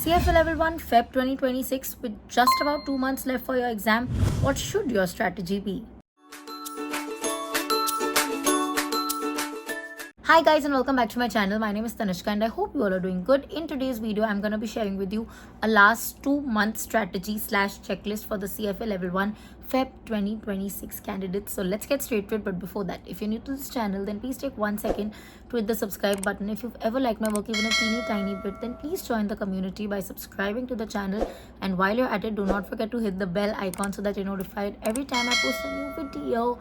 CFA Level 1 Feb 2026 with just about 2 months left for your exam. What should your strategy be? Hi guys and welcome back to my channel. My name is Tanishka and I hope you all are doing good. In today's video, I'm going to be sharing with you a last 2 month strategy / checklist for the CFA Level 1 Feb 2026 candidates. So let's get straight to it. But before that, if you're new to this channel, then please take 1 second to hit the subscribe button. If you've ever liked my work even a teeny tiny bit, then please join the community by subscribing to the channel. And while you're at it, do not forget to hit the bell icon so that you're notified every time I post a new video.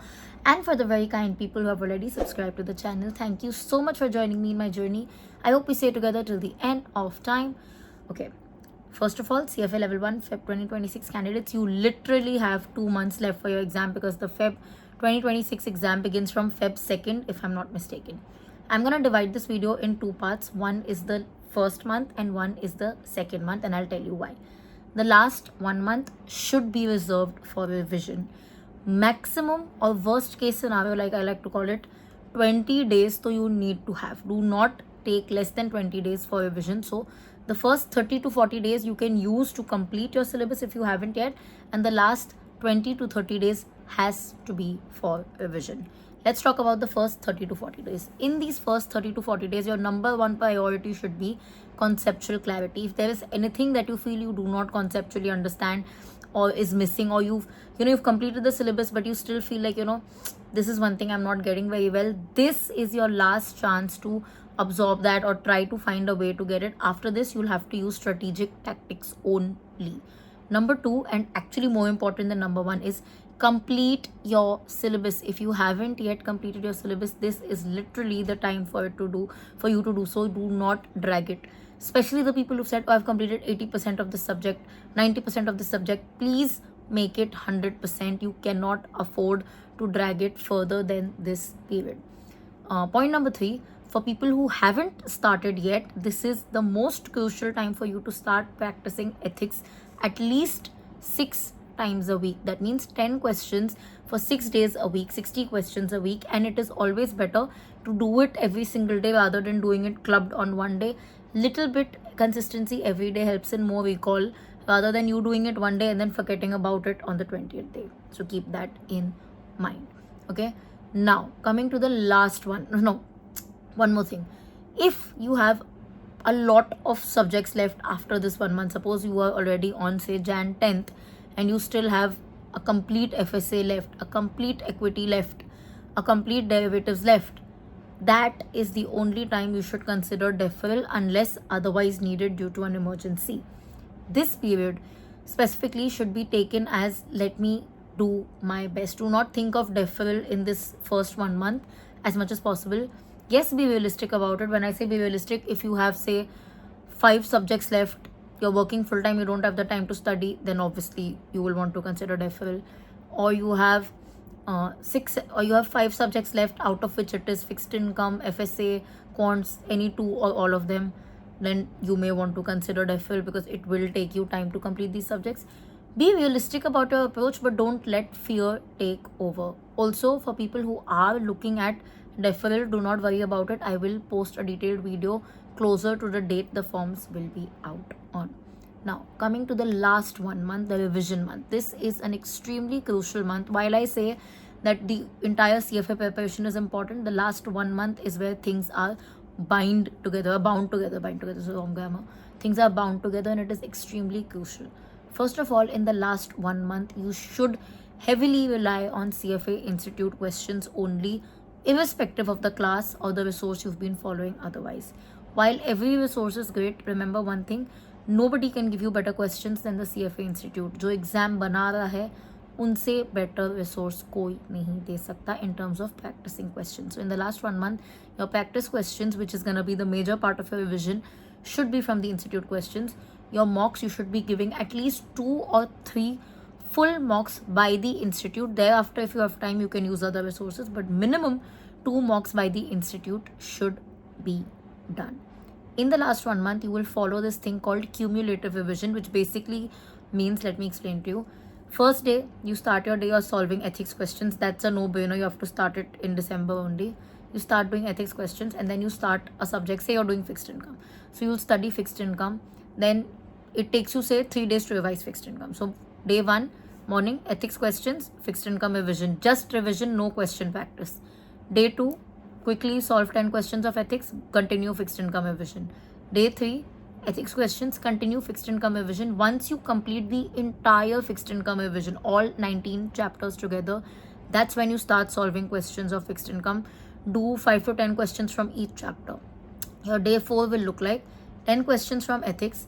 And for the very kind people who have already subscribed to the channel, thank you so much for joining me in my journey. I hope we stay together till the end of time. Okay, first of all, CFA Level 1 Feb 2026 candidates, you literally have 2 months left for your exam because the Feb 2026 exam begins from Feb 2nd, if I'm not mistaken. I'm going to divide this video in 2 parts. One is the first month and one is the second month, and I'll tell you why. The last 1 month should be reserved for revision. Maximum or worst case scenario, like I like to call it, 20 days so you need to have. Do not take less than 20 days for revision. So the first 30 to 40 days you can use to complete your syllabus if you haven't yet, and the last 20 to 30 days has to be for revision. Let's talk about the first 30 to 40 days. In these first 30 to 40 days, your number one priority should be conceptual clarity. If there is anything that you feel you do not conceptually understand or is missing, or you've completed the syllabus but you still feel like this is one thing I'm not getting very well, this is your last chance to absorb that or try to find a way to get it. After this, you'll have to use strategic tactics only. Number 2, and actually more important than number 1, is complete your syllabus. If you haven't yet completed your syllabus, this is literally the time for you to do so. Do not drag it. Especially the people who've said, oh, I've completed 80% of the subject, 90% of the subject. Please make it 100%. You cannot afford to drag it further than this period. Point number 3, for people who haven't started yet, this is the most crucial time for you to start practicing ethics at least 6 times a week. That means 10 questions for 6 days a week, 60 questions a week. And it is always better to do it every single day rather than doing it clubbed on one day. Little bit consistency every day helps in more recall rather than you doing it one day and then forgetting about it on the 20th day. So keep that in mind. Okay, now coming to the last one. One more thing. If you have a lot of subjects left after this 1 month, suppose you are already on say Jan 10th and you still have a complete FSA left, a complete equity left, a complete derivatives left, that is the only time you should consider deferral unless otherwise needed due to an emergency. This period specifically should be taken as, let me do my best. Do not think of deferral in this first 1 month as much as possible. Yes, be realistic about it. When I say be realistic, if you have say 5 subjects left, you're working full time, you don't have the time to study, then obviously you will want to consider deferral. Or you have 5 subjects left, out of which it is fixed income, FSA, quants, any 2 or all of them, then you may want to consider deferral because it will take you time to complete these subjects. Be realistic about your approach, but don't let fear take over. Also, for people who are looking at deferral, do not worry about it. I will post a detailed video closer to the date the forms will be out on. Now, coming to the last 1 month, the revision month. This is an extremely crucial month. While I say that the entire CFA preparation is important, the last 1 month is where things are bound together, so wrong grammar. Things are bound together and it is extremely crucial. First of all, in the last 1 month, you should heavily rely on CFA Institute questions only, irrespective of the class or the resource you've been following otherwise. While every resource is great, remember one thing, nobody can give you better questions than the CFA Institute. जो exam बना रहा है उनसे better resource कोई नहीं दे सकता in terms of practicing questions. So in the last 1 month, your practice questions, which is going to be the major part of your revision, should be from the Institute questions. Your mocks, you should be giving at least 2 or 3 full mocks by the Institute. Thereafter, if you have time, you can use other resources, but minimum 2 mocks by the Institute should be done. In the last 1 month, you will follow this thing called cumulative revision, which basically means, let me explain to you. First day, you start your day of solving ethics questions. That's a no-brainer. You have to start it in December only. You start doing ethics questions and then you start a subject. Say you're doing fixed income. So you'll study fixed income. Then it takes you say 3 days to revise fixed income. So day 1 morning, ethics questions, fixed income revision, just revision, no question practice. Day 2, quickly solve 10 questions of ethics, continue fixed income revision. Day 3, ethics questions, continue fixed income revision. Once you complete the entire fixed income revision, all 19 chapters together, that's when you start solving questions of fixed income. Do 5 to 10 questions from each chapter. Your day 4 will look like 10 questions from ethics,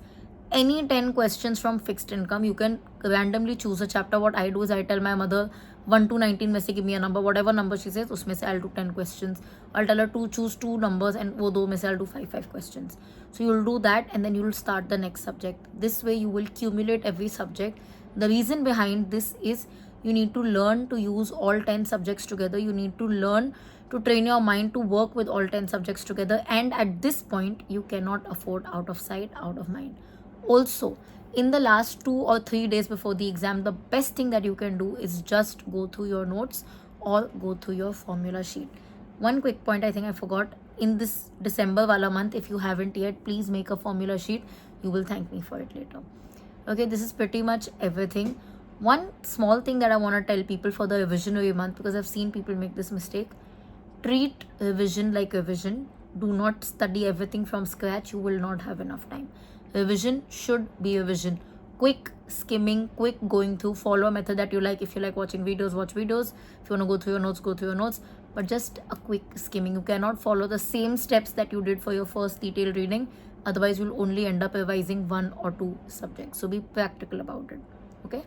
any 10 questions from fixed income. You can randomly choose a chapter. What I do is I tell my mother 1 to 19 में से give me a number, whatever number she says उसमें से I'll do 10 questions. I'll tell her to choose 2 numbers and वो 2 में से I'll do 5 questions. So you'll do that and then you'll start the next subject. This way you will accumulate every subject. The reason behind this is you need to learn to use all 10 subjects together. You need to learn to train your mind to work with all 10 subjects together, and at this point you cannot afford out of sight, out of mind. Also, in the last 2 or 3 days before the exam, the best thing that you can do is just go through your notes or go through your formula sheet. One quick point I think I forgot, in this December wala month, if you haven't yet, please make a formula sheet. You will thank me for it later. Okay, this is pretty much everything. One small thing that I want to tell people for the revisionary month, because I've seen people make this mistake: treat revision like revision. Do not study everything from scratch. You will not have enough time. Revision should be revision. Quick skimming, quick going through. Follow a method that you like. If you like watching videos, watch videos. If you want to go through your notes, go through your notes. But just a quick skimming. You cannot follow the same steps that you did for your first detailed reading. Otherwise, you'll only end up revising 1 or 2 subjects. So be practical about it. Okay?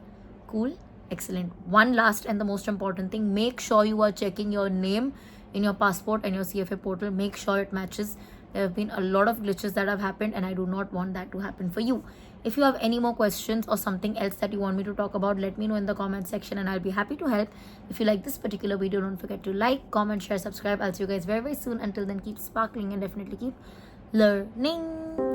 Cool? Excellent. One last and the most important thing, make sure you are checking your name in your passport and your CFA portal. Make sure it matches. There have been a lot of glitches that have happened and I do not want that to happen for you. If you have any more questions or something else that you want me to talk about, let me know in the comment section and I'll be happy to help. If you like this particular video, don't forget to like, comment, share, subscribe. I'll see you guys very, very soon. Until then, keep sparkling and definitely keep learning.